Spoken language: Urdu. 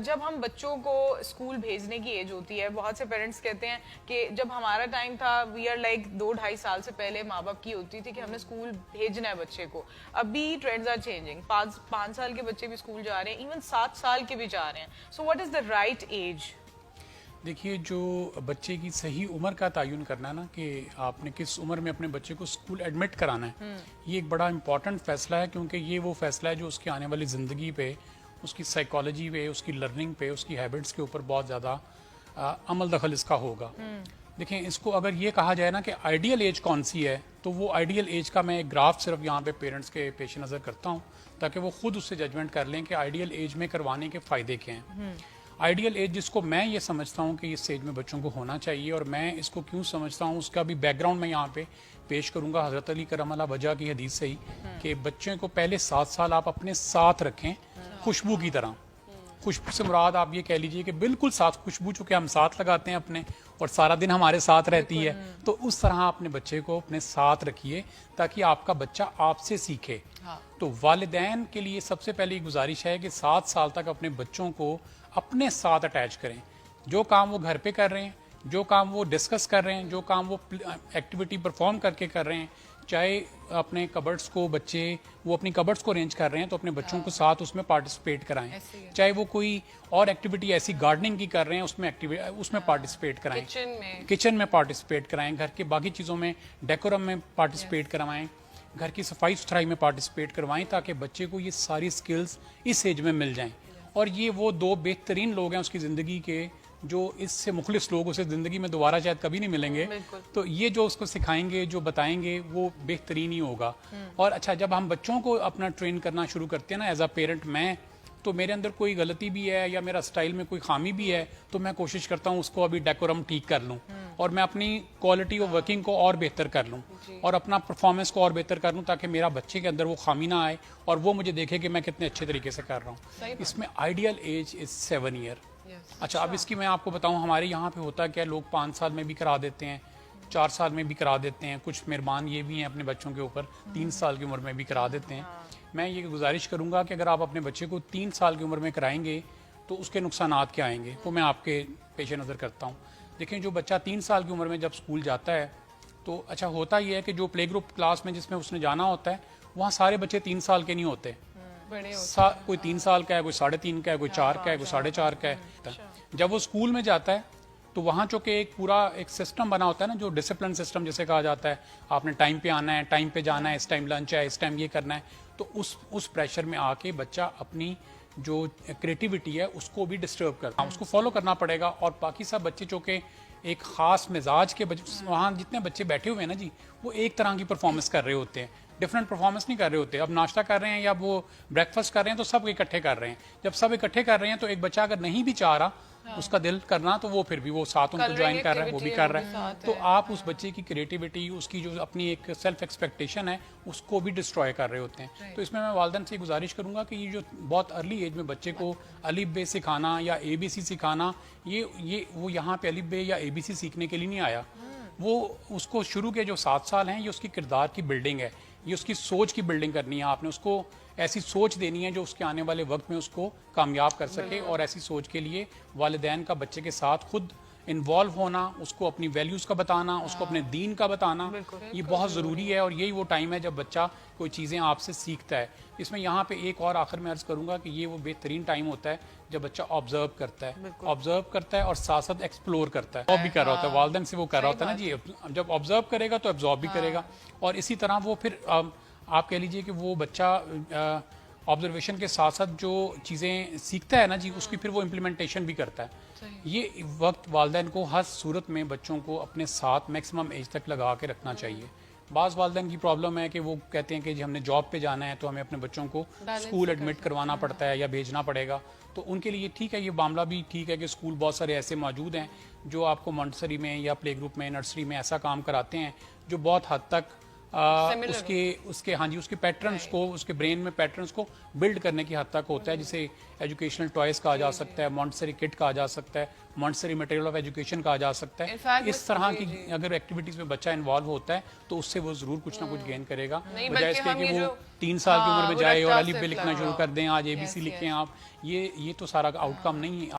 جب ہم بچوں کو اسکول بھیجنے کی ایج ہوتی ہے, بہت سے پیرنٹس کہتے ہیں کہ جب ہمارا ٹائم تھا وی آر لائک 2-2.5 سال سے پہلے ماں باپ کی ہوتی تھی کہ ہم نے اسکول بھیجنا ہے بچے کو. ابھی ٹرینڈز آر چینجنگ, 5 سال کے بچے بھی اسکول جا رہے ہیں, ایون 7 سال کے بھی جا رہے ہیں. So what is the right age? دیکھیے, جو بچے کی صحیح عمر کا تعین کرنا ہے نا, کہ آپ نے کس عمر میں اپنے بچے کو اسکول ایڈمٹ کرانا ہے, یہ ایک بڑا امپورٹنٹ فیصلہ ہے, کیونکہ یہ وہ فیصلہ ہے جو اس کی آنے والی زندگی پہ, اس کی سائیکالوجی پہ, اس کی لرننگ پہ, اس کی ہیبٹس کے اوپر بہت زیادہ عمل دخل اس کا ہوگا. دیکھیں, اس کو اگر یہ کہا جائے نا کہ آئیڈیل ایج کون سی ہے, تو وہ آئیڈیل ایج کا میں ایک گراف صرف یہاں پہ پیرنٹس کے پیش نظر کرتا ہوں, تاکہ وہ خود اس سے ججمنٹ کر لیں کہ آئیڈیل ایج میں کروانے کے فائدے کیا ہیں. آئیڈیل ایج جس کو میں یہ سمجھتا ہوں کہ اس ایج میں بچوں کو ہونا چاہیے, اور میں اس کو کیوں سمجھتا ہوں اس کا بھی بیک گراؤنڈ میں یہاں پہ پیش کروں گا حضرت علی کرم اللہ وجہ کی حدیث سے ہی, کہ بچوں کو پہلے 7 سال آپ اپنے ساتھ رکھیں خوشبو کی طرح. خوشبو سے مراد آپ یہ کہہ لیجئے کہ بالکل ساتھ خوشبو, چونکہ ہم ساتھ لگاتے ہیں اپنے اور سارا دن ہمارے ساتھ رہتی ہے, تو اس طرح اپنے بچے کو اپنے ساتھ رکھیے تاکہ آپ کا بچہ آپ سے سیکھے. تو والدین کے لیے سب سے پہلی گزارش ہے کہ 7 سال تک اپنے بچوں کو اپنے ساتھ اٹیچ کریں. جو کام وہ گھر پہ کر رہے ہیں, جو کام وہ ڈسکس کر رہے ہیں, جو کام وہ ایکٹیویٹی پرفارم کر کے کر رہے ہیں, چاہے اپنے کبرڈس کو بچے وہ اپنی کبرڈس کو ارینج کر رہے ہیں تو اپنے بچوں کو ساتھ اس میں پارٹیسپیٹ کرائیں. چاہے وہ کوئی اور ایکٹیویٹی ایسی گارڈننگ کی کر رہے ہیں اس میں پارٹیسپیٹ کرائیں, کچن میں پارٹیسپیٹ کرائیں, گھر کے باقی چیزوں میں ڈیکورم میں پارٹیسپیٹ کروائیں, گھر کی صفائی ستھرائی میں پارٹیسپیٹ کروائیں, تاکہ بچے کو یہ ساری سکلز اس ایج میں مل جائیں. اور یہ وہ 2 بہترین لوگ ہیں اس کی زندگی کے, جو اس سے مخلص لوگ اسے زندگی میں دوبارہ شاید کبھی نہیں ملیں گے. تو یہ جو اس کو سکھائیں گے, جو بتائیں گے, وہ بہترین ہی ہوگا. اور اچھا, جب ہم بچوں کو اپنا ٹرین کرنا شروع کرتے ہیں نا ایز اے پیرنٹ, میں تو میرے اندر کوئی غلطی بھی ہے یا میرا سٹائل میں کوئی خامی بھی ہے, تو میں کوشش کرتا ہوں اس کو ابھی ڈیکورم ٹھیک کر لوں, اور میں اپنی کوالٹی آف ورکنگ کو اور بہتر کر لوں, اور اپنا پرفارمنس کو اور بہتر کر لوں, تاکہ میرا بچے کے اندر وہ خامی نہ آئے اور وہ مجھے دیکھے کہ میں کتنے اچھے طریقے سے کر رہا ہوں. اس میں آئیڈیل ایج از 7 ایئر. اچھا, اب اس کی میں آپ کو بتاؤں ہمارے یہاں پہ ہوتا ہے کیا, لوگ 5 سال میں بھی کرا دیتے ہیں, 4 سال میں بھی کرا دیتے ہیں, کچھ مہربان یہ بھی ہیں اپنے بچوں کے اوپر 3 سال کی عمر میں بھی کرا دیتے ہیں. میں یہ گزارش کروں گا کہ اگر آپ اپنے بچے کو 3 سال کی عمر میں کرائیں گے تو اس کے نقصانات کیا آئیں گے, وہ میں آپ کے پیش نظر کرتا ہوں. دیکھیں, جو بچہ 3 سال کی عمر میں جب اسکول جاتا ہے تو اچھا ہوتا یہ ہے کہ جو پلے گروپ کلاس میں جس میں اس نے جانا ہوتا ہے, وہاں سارے بچے 3 سال کے نہیں ہوتے. کوئی 3 سال کا ہے, کوئی 3.5 کا ہے, کوئی 4 کا ہے, کوئی 4.5 کا ہے. جب وہ اسکول میں جاتا ہے تو وہاں چونکہ ایک پورا ایک سسٹم بنا ہوتا ہے نا, جو ڈسپلن سسٹم جسے کہا جاتا ہے, آپ نے ٹائم پہ آنا ہے, ٹائم پہ جانا ہے, اس ٹائم لنچ ہے, اس ٹائم یہ کرنا ہے. تو اس پریشر میں آ کے بچہ اپنی جو کریٹیوٹی ہے اس کو بھی ڈسٹرب کرتا ہے, اس کو فالو کرنا پڑے گا. اور باقی سب بچے چونکہ ایک خاص مزاج کے وہاں جتنے بچے بیٹھے ہوئے ہیں نا جی, وہ ایک طرح کی پرفارمنس کر رہے ہوتے ہیں, ڈفرینٹ پرفارمنس نہیں کر رہے ہوتے. اب ناشتہ کر رہے ہیں یا وہ بریک فاسٹ کر رہے ہیں تو سب اکٹھے کر رہے ہیں. جب سب اکٹھے کر رہے ہیں تو ایک بچہ اگر نہیں بھی چاہ رہا اس کا دل کرنا, تو وہ پھر بھی وہ ساتھ ان کو جوائن کر رہا ہے, وہ بھی کر رہا ہے. تو آپ اس بچے کی کریٹیوٹی, اس کی جو اپنی ایک سیلف ایکسپیکٹیشن ہے, اس کو بھی ڈسٹروائے کر رہے ہوتے ہیں. تو اس میں والدین سے گزارش کروں گا کہ یہ جو بہت ارلی ایج میں بچے کو الف بے سکھانا یا ABC سکھانا, یہ وہ یہاں پہ الف بے یا ABC سیکھنے کے لیے نہیں آیا. وہ اس کو شروع کے جو 7 سال ہیں, یہ اس کی کردار کی بلڈنگ ہے, یہ اس کی سوچ کی بلڈنگ کرنی ہے. آپ نے اس کو ایسی سوچ دینی ہے جو اس کے آنے والے وقت میں اس کو کامیاب کر سکے. اور ایسی سوچ کے لیے والدین کا بچے کے ساتھ خود انوالو ہونا, اس کو اپنی ویلیوز کا بتانا, اس کو اپنے دین کا بتانا, یہ بہت ضروری ہے. اور یہی وہ ٹائم ہے جب بچہ کوئی چیزیں آپ سے سیکھتا ہے. اس میں یہاں پہ ایک اور آخر میں عرض کروں گا کہ یہ وہ بہترین ٹائم ہوتا ہے جب بچہ آبزرو کرتا ہے اور ساتھ ساتھ ایکسپلور کرتا ہے, بھی کر رہا ہوتا ہے, والدین سے وہ کر رہا ہوتا ہے نا جی. جب آبزرو کرے گا تو ایبزارب بھی کرے گا, اور اسی طرح وہ پھر آپ کہہ لیجئے کہ وہ بچہ آبزرویشن کے ساتھ ساتھ جو چیزیں سیکھتا ہے نا جی, اس کی پھر وہ امپلیمنٹیشن بھی کرتا ہے. یہ وقت والدین کو ہر صورت میں بچوں کو اپنے ساتھ میکسیمم ایج تک لگا کے رکھنا چاہیے. بعض والدین کی پرابلم ہے کہ وہ کہتے ہیں کہ جی ہم نے جاب پہ جانا ہے تو ہمیں اپنے بچوں کو اسکول ایڈمٹ کروانا پڑتا ہے یا بھیجنا پڑے گا. تو ان کے لیے ٹھیک ہے, یہ معاملہ بھی ٹھیک ہے کہ اسکول بہت سارے ایسے موجود ہیں جو آپ کو مونٹسری میں یا پلے گروپ میں, نرسری میں ایسا کام کراتے ہیں جو بہت حد تک اس کے پیٹرنز کو, اس کے برین میں پیٹرنز کو بلڈ کرنے کی حد تک ہوتا ہے, جسے ایجوکیشنل ٹوائز کہا جا سکتا ہے, مونٹسری کٹ کہا جا سکتا ہے, مونٹسری مٹیریل آف ایجوکیشن کہا جا سکتا ہے. اس طرح کی اگر ایکٹیویٹیز میں بچہ انوالو ہوتا ہے تو اس سے وہ ضرور کچھ نہ کچھ گین کرے گا, بجائے اس کے کہ وہ 3 سال کی عمر میں وہ جائے اور رٹا الف بے صرف لکھنا شروع لگاؤ. کر دیں, آج ABC لکھیں آپ, یہ تو سارا آؤٹ کم نہیں ہے.